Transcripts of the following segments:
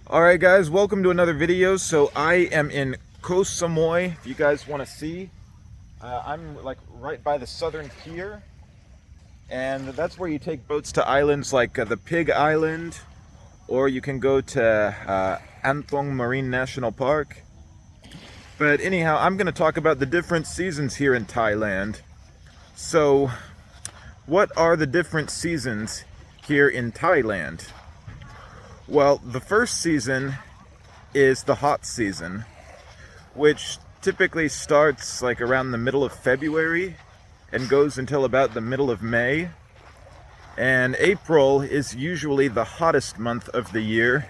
Alright guys, welcome to another video. So I am in Koh Samui, if you guys want to see. I'm like right by the southern pier, and that's where you take boats to islands like the Pig Island, or you can go to Antong Marine National Park. But anyhow, I'm going to talk about the different seasons here in Thailand. So, what are the different seasons here in Thailand? Well, the first season is the hot season, which typically starts like around the middle of February and goes until about the middle of May. And April is usually the hottest month of the year.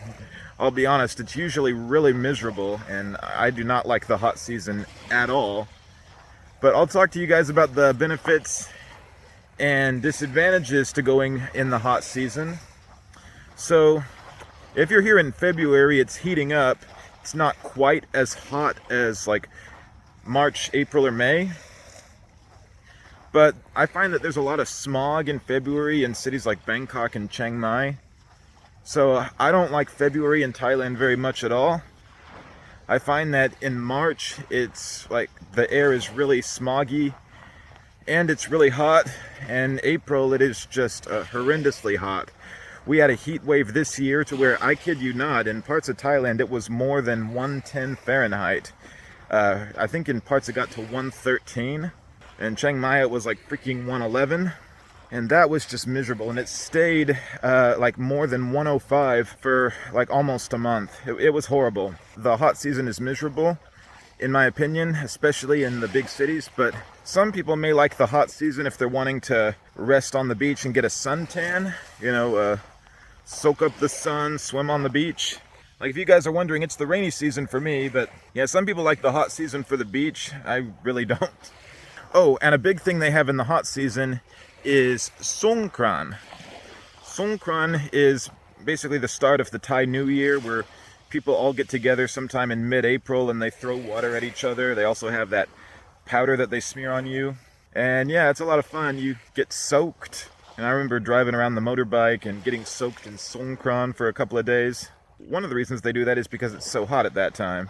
I'll be honest, it's usually really miserable, and I do not like the hot season at all. But I'll talk to you guys about the benefits and disadvantages to going in the hot season. So, if you're here in February, it's heating up. It's not quite as hot as like March, April, or May. But I find that there's a lot of smog in February in cities like Bangkok and Chiang Mai. So I don't like February in Thailand very much at all. I find that in March, it's like the air is really smoggy and it's really hot. And April, it is just horrendously hot. We had a heat wave this year to where, I kid you not, in parts of Thailand it was more than 110 Fahrenheit. I think in parts it got to 113. In Chiang Mai it was like freaking 111. And that was just miserable. And it stayed like more than 105 for like almost a month. It was horrible. The hot season is miserable, in my opinion, especially in the big cities. But some people may like the hot season if they're wanting to rest on the beach and get a suntan. You know, soak up the sun, swim on the beach. Like if you guys are wondering, it's the rainy season for me, but yeah, some people like the hot season for the beach. I really don't. Oh, and a big thing they have in the hot season is Songkran. Songkran is basically the start of the Thai New Year, where people all get together sometime in mid-April and they throw water at each other. They also have that powder that they smear on you. And yeah, it's a lot of fun. You get soaked. And I remember driving around the motorbike and getting soaked in Songkran for a couple of days. One of the reasons they do that is because it's so hot at that time.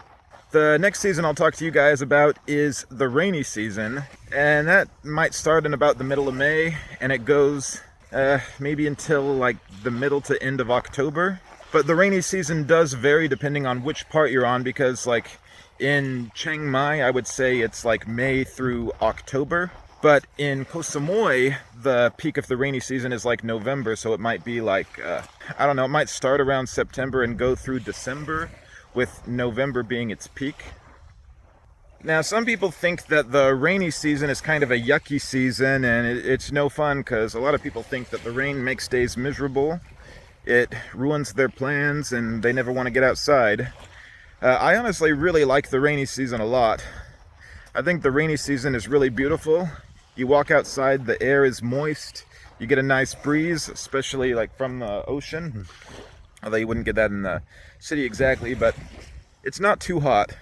The next season I'll talk to you guys about is the rainy season. And that might start in about the middle of May, and it goes maybe until like the middle to end of October. But the rainy season does vary depending on which part you're on, because like in Chiang Mai, I would say it's like May through October. But in Koh Samui, the peak of the rainy season is like November, so it might be like, I don't know, it might start around September and go through December, with November being its peak. Now, some people think that the rainy season is kind of a yucky season, and it's no fun, because a lot of people think that the rain makes days miserable. It ruins their plans, and they never want to get outside. I honestly really like the rainy season a lot. I think the rainy season is really beautiful. You walk outside, the air is moist, you get a nice breeze, especially like from the ocean. Although you wouldn't get that in the city exactly, but it's not too hot.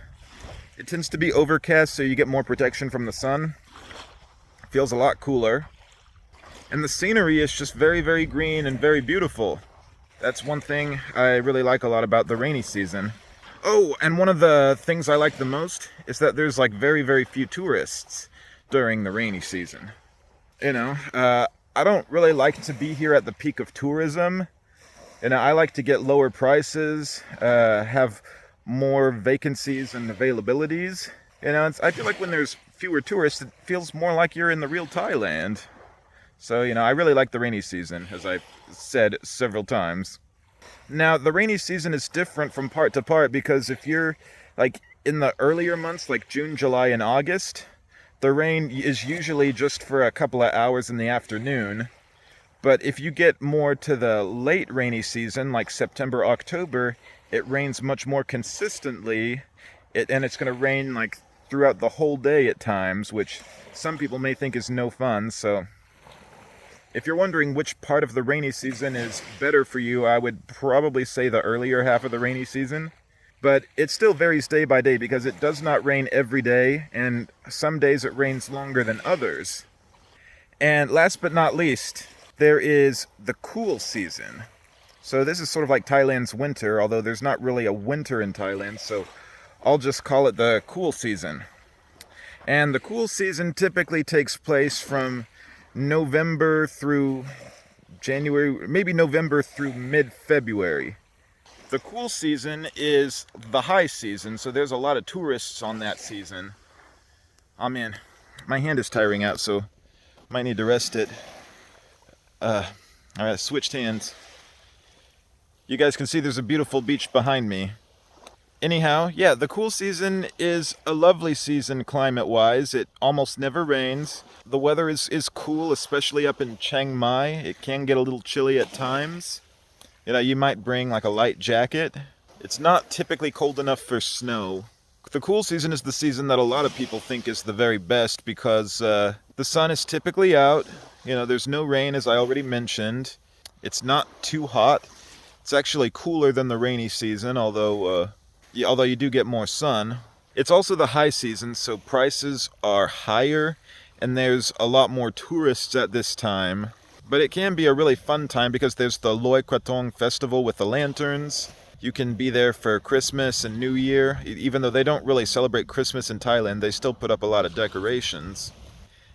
It tends to be overcast, so you get more protection from the sun. It feels a lot cooler. And the scenery is just very, very green and very beautiful. That's one thing I really like a lot about the rainy season. Oh, and one of the things I like the most is that there's like very, very few tourists during the rainy season. You know, I don't really like to be here at the peak of tourism. You know, I like to get lower prices, have more vacancies and availabilities. You know, I feel like when there's fewer tourists, it feels more like you're in the real Thailand. So, you know, I really like the rainy season, as I've said several times. Now, the rainy season is different from part to part, because if you're like in the earlier months, like June, July, and August, the rain is usually just for a couple of hours in the afternoon. But if you get more to the late rainy season, like September, October, it rains much more consistently, and it's going to rain like throughout the whole day at times, which some people may think is no fun. So if you're wondering which part of the rainy season is better for you, I would probably say the earlier half of the rainy season. But it still varies day by day, because it does not rain every day, and some days it rains longer than others. And last but not least, there is the cool season. So this is sort of like Thailand's winter, although there's not really a winter in Thailand, so I'll just call it the cool season. And the cool season typically takes place from November through January, maybe November through mid-February. The cool season is the high season, so there's a lot of tourists on that season. Oh man, my hand is tiring out, so might need to rest it. Alright, switched hands. You guys can see there's a beautiful beach behind me. Anyhow, yeah, the cool season is a lovely season climate-wise. It almost never rains. The weather is cool, especially up in Chiang Mai. It can get a little chilly at times. You know, you might bring like a light jacket. It's not typically cold enough for snow. The cool season is the season that a lot of people think is the very best because the sun is typically out. You know, there's no rain, as I already mentioned. It's not too hot. It's actually cooler than the rainy season, although you do get more sun. It's also the high season, so prices are higher, and there's a lot more tourists at this time. But it can be a really fun time because there's the Loi Krathong festival with the lanterns. You can be there for Christmas and New Year. Even though they don't really celebrate Christmas in Thailand, they still put up a lot of decorations.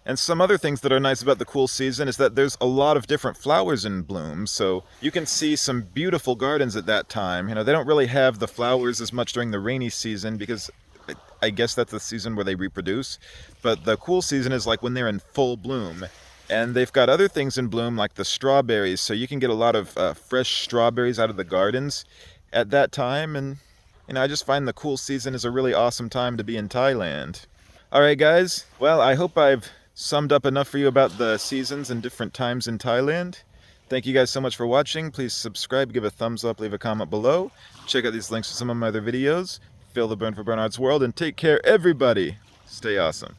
And some other things that are nice about the cool season is that there's a lot of different flowers in bloom, so you can see some beautiful gardens at that time. You know, they don't really have the flowers as much during the rainy season because I guess that's the season where they reproduce. But the cool season is like when they're in full bloom. And they've got other things in bloom like the strawberries, so you can get a lot of fresh strawberries out of the gardens at that time. And, you know, I just find the cool season is a really awesome time to be in Thailand. Alright guys, well, I hope I've summed up enough for you about the seasons and different times in Thailand. Thank you guys so much for watching. Please subscribe, give a thumbs up, leave a comment below. Check out these links to some of my other videos. Feel the burn for Bernard's World, and take care everybody. Stay awesome.